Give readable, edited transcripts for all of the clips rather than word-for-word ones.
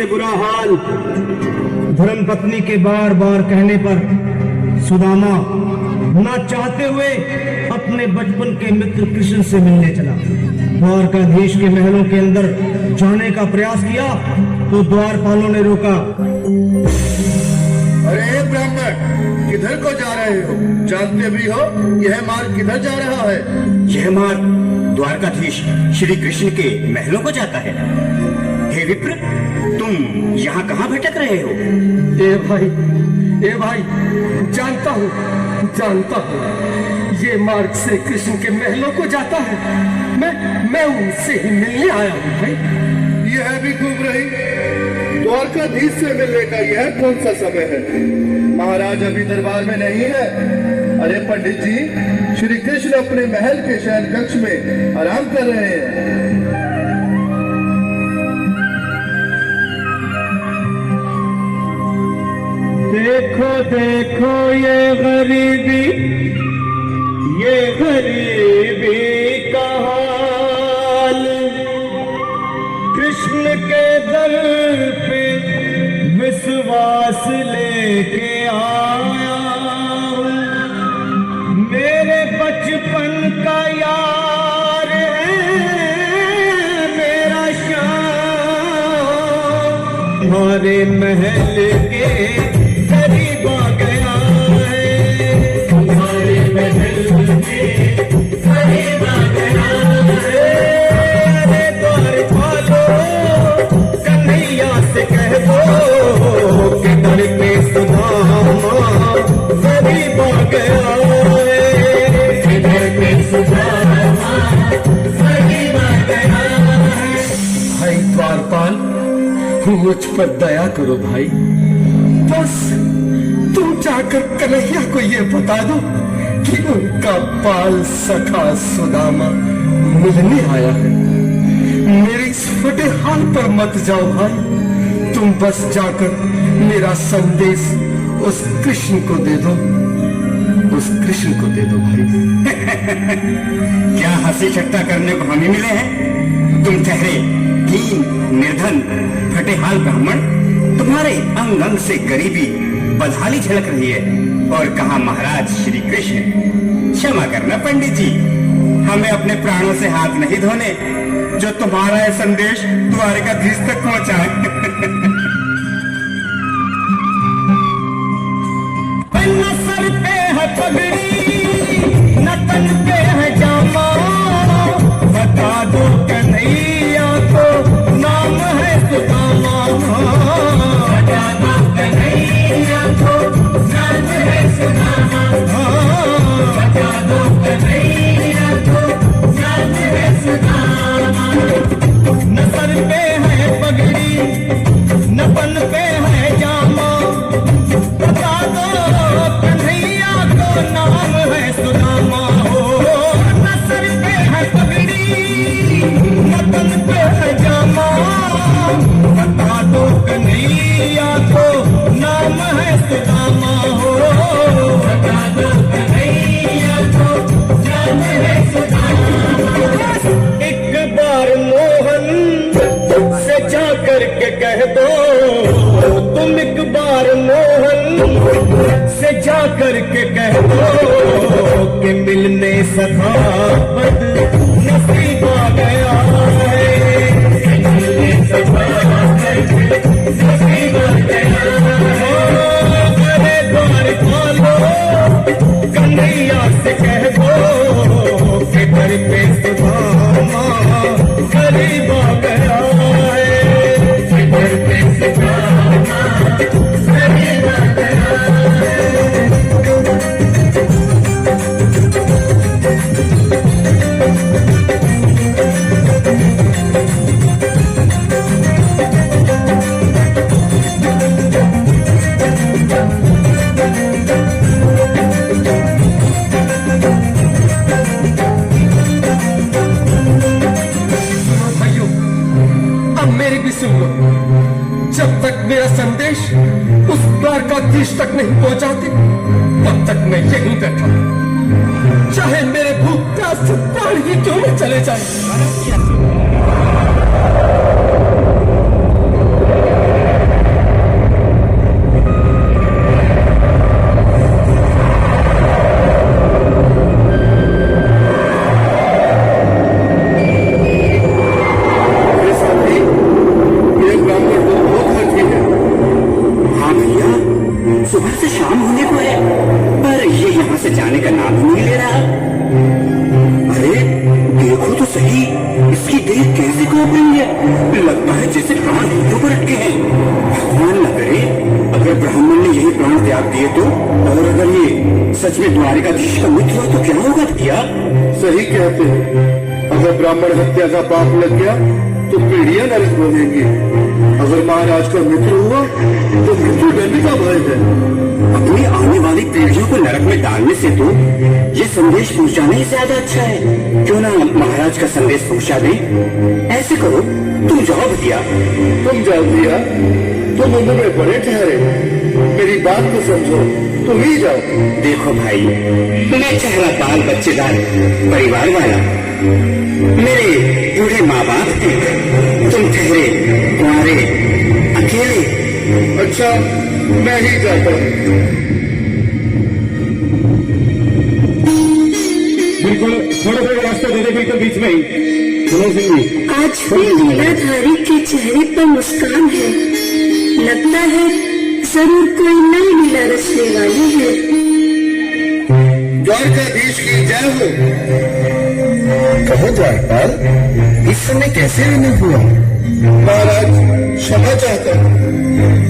से बुरा हाल। धर्मपत्नी के बार बार कहने पर सुदामा ना चाहते हुए अपने बचपन के मित्र कृष्ण से मिलने चला। द्वारकाधीश के महलों के अंदर जाने का प्रयास किया तो द्वारपालों ने रोका। अरे ब्राह्मण, किधर को जा रहे हो? जानते भी हो यह मार्ग किधर जा रहा है? यह मार्ग द्वारकाधीश श्री कृष्ण के महलों को जाता है। हे विप्र, तुम यहाँ कहाँ भटक रहे हो? ए भाई, जानता हूँ, ये मार्ग श्री कृष्ण के महलों को जाता है। मैं उनसे ही मिलने आया हूँ भाई। यह भी खूब रही, द्वारकाधीश से मिलने का यह कौन सा समय है? महाराज अभी दरबार में नहीं है। अरे पंडित जी, श्री कृष्ण अपने महल के शयन कक्ष में आराम कर रहे हैं। देखो देखो ये गरीबी का हाल। कृष्ण के दर पे विश्वास लेके आया। मेरे बचपन का यार है मेरा श्याम। हमारे महल के करीब आ गया है। हमारे महल के करीब आ गया है। अरे द्वारपालो, कन्हैया से कह दो कि दर पे सुदामा करीब आ गया है। दर पे सुदामा करीब आ गया है। भाई द्वारपाल, मुझ पर दया करो भाई। बस तुम जाकर कन्हैया को ये बता दो कि उनका बाल सखा सुदामा मिलने आया है। मेरे इस फटे हाल पर मत जाओ भाई। तुम बस जाकर मेरा संदेश उस कृष्ण को दे दो। भाई। क्या हंसी ठट्टा करने को हम ही मिले हैं? तुम ठहरे दीन, निर्धन, फटे हाल ब्राह्मण, तुम्हारे अंग अंग से गरीबी बदहाली झलक रही है। और कहा महाराज श्री कृष्ण? क्षमा करना पंडित जी, हमें अपने प्राणों से हाथ नहीं धोने जो तुम्हारा यह संदेश द्वारकाधीश तक पहुंचाए। न सर पे है पगड़ी, न तन पे है जामा। बता दो कन्हैया को नाम है सुदामा। बता दो कन्हैया को नाम है सुदामा। बता दो कन्हैया को नाम है सुदामा। न सर पे है पगड़ी, न पन पे है जामा। बता दो कन्हैया को नाम है सुदामा। न सर पे है पगड़ी, न तन पे है जामा। बता दो कन्हैया को नाम है सुदामा। बता दो कन्हैया को नाम है सुदामा। एक बार मोहन से जा करके कह दो, तुम एक बार मोहन से जा करके कह दो कि मिलने सखा बद नसीब आ गया है। मिलने सखा बद नसीब आ गया है। अरे द्वारपालो, कन्हैया से कह दो कि दर पे सुदामा करीब आ गया है। दर पे सुदामा करीब आ गया है। जब तक मेरा संदेश उस द्वारकाधीश तक नहीं पहुंचाते तब तक मैं यहीं बैठा, चाहे मेरे भूख प्यास से प्राण ही क्यों न चले जाए। सच में द्वारिकाधीश का मित्र हो तो क्या होगा भैया? सही कहते हैं, अगर ब्राह्मण हत्या का पाप लग गया तो पीढ़ियां नरक बनेंगी। अगर महाराज का मित्र हुआ तो मृत्यु दंड का भय है। अपनी आने वाली पीढ़ियों को नरक में डालने से तो ये संदेश पहुंचाना ही ज्यादा अच्छा है। क्यों ना महाराज का संदेश पहुंचा दे? ऐसे करो, तुम जाओ भैया। तुम जाओ भैया, तुम उम्र में बड़े ठहरे, मेरी बात को समझो, तुम ही जाओ। देखो भाई, मैं चेहरा बाल बच्चेदार परिवार वाला, मेरे बूढ़े माँ बाप थे, तुम ठहरे कुंवारे अकेले। अच्छा, मैं ही जाता हूँ। बिल्कुल, थोड़ा रास्ता दे दे, बिल्कुल बीच में ही। सुनो सिंह जी, आज भी लीलाधारी के चेहरे पर मुस्कान है। लगता है जरूर कोई नई लीला रचने वाली है। द्वारकाधीश की जय हो। कहो द्वारपाल, इस समय कैसे विनय हुआ? महाराज, क्षमा चाहता हूँ,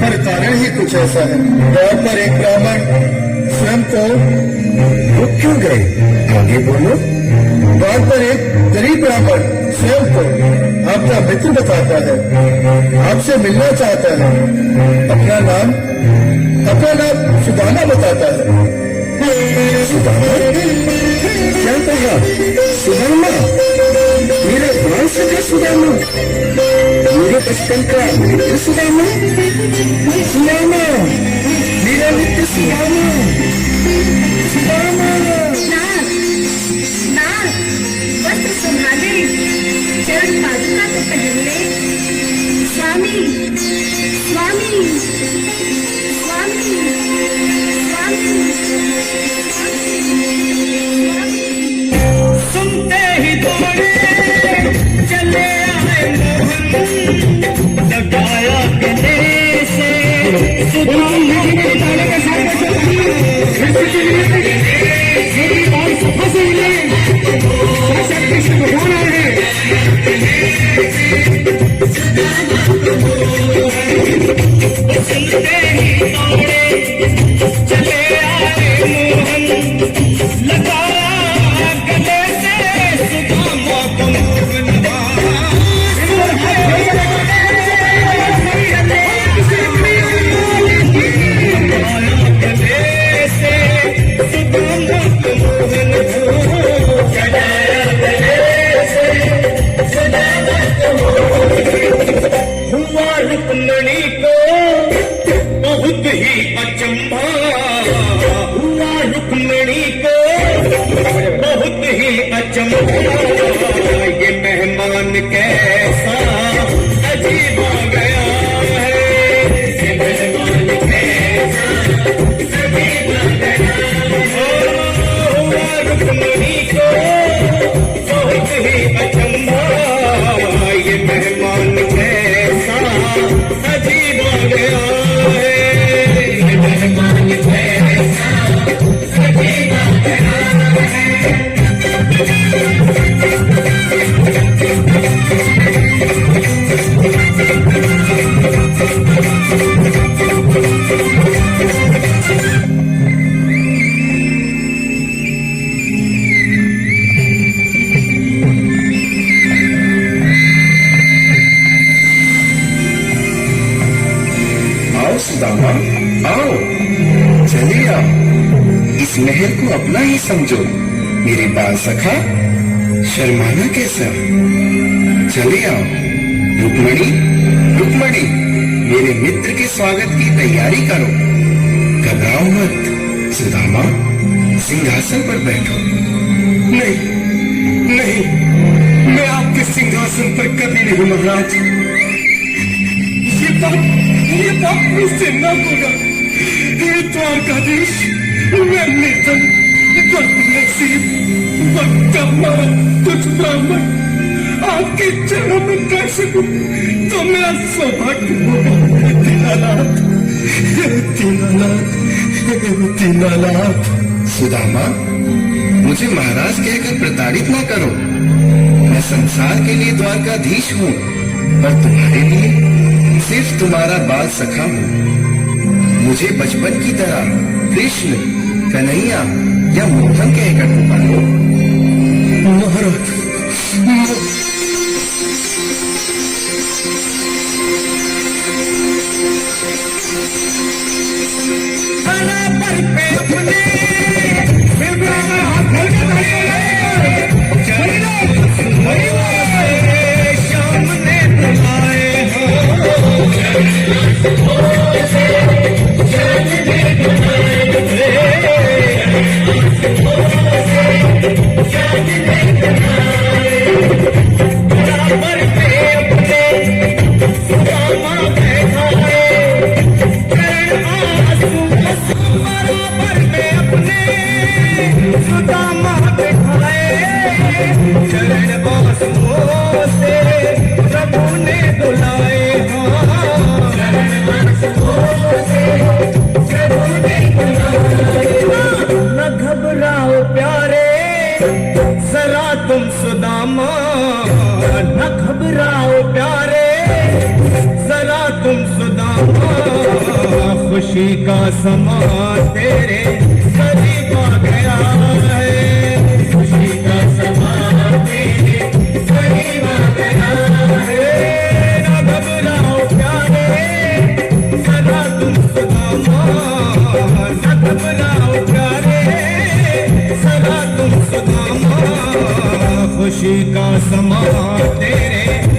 पर कारण ही कुछ ऐसा है। द्वार पर एक ब्राह्मण स्वयं को रुक क्यों गए? आगे बोलो। द्वार पर एक गरीब ब्राह्मण स्वयं को आपका मित्र बताता है, आपसे मिलना चाहता है। अपना नाम सुदामा बताता है। सुदामा? क्या कहा? सुदामा? मेरा बाल सखा सुदामा? मेरे बचपन का मित्र सुदामा? सुदामा, मेरा मित्र सुदामा। सुदामा, नाथ, वस्त्र संभाले, चरण पादुका तो पहन ले। स्वामी, स्वामी, स्वामी, स्वामी, सुनते ही दौड़े चले आए मोहन, लगाया गले से सुदामा के डाले के साथ कृष्ण भगवान आए हैं। सुनते ही दौड़े चले आए मोहन, लगाया गले से सुदामा को मोहन। रुक्मणी को बहुत ही अचंभा हुआ, रुक्मणी को बहुत ही अचंभा। ये मेहमान कैसा अजीब आ गया है, ये मेहमान कैसा अजीब आ गया है। हुआ रुक्मणी को बहुत ही अचंभा, ये मेहमान कैसा अजीब आ गया है, ये मेहमान कैसा अजीब आ गया है। सुदामा, आओ, चलिए आओ, इस महल को अपना ही समझो। मेरे बाल सखा, शर्माना कैसा? चलिए आओ। रुक्मणी, रुक्मणी, मेरे मित्र के स्वागत की तैयारी करो। घबराओ मत। सुदामा, सिंहासन पर बैठो। नहीं नहीं, मैं आपके सिंहासन पर कभी नहीं महाराज। ये बात मुझसे न होगा। हे द्वारकाधीश, मैं निर्धन, बदनसीब, बदकम्मा, तुझ ब्राह्मण आपके चरणों में कैसे हूँ तो मेरा सौभाग्य होगा। दीनानाथ, दीनानाथ, दीनानाथ। सुदामा, मुझे महाराज कहकर प्रताड़ित ना करो। मैं संसार के लिए द्वारकाधीश हूँ, पर तुम्हारे लिए सिर्फ तुम्हारा बाल सखा हूँ। मुझे बचपन की तरह कृष्ण कन्हैया या मोहन के एक पुकार। महाराज तुम सुदामा, न घबराओ प्यारे, जरा तुम सुदामा, खुशी का समा तेरे करीब आ गया है, खुशी का समा तेरे करीब आ गया है। न घबराओ प्यारे, जरा तुम सुदामा, न घबराओ प्यारे, जरा तुम सुदामा, खुशी का समा तेरे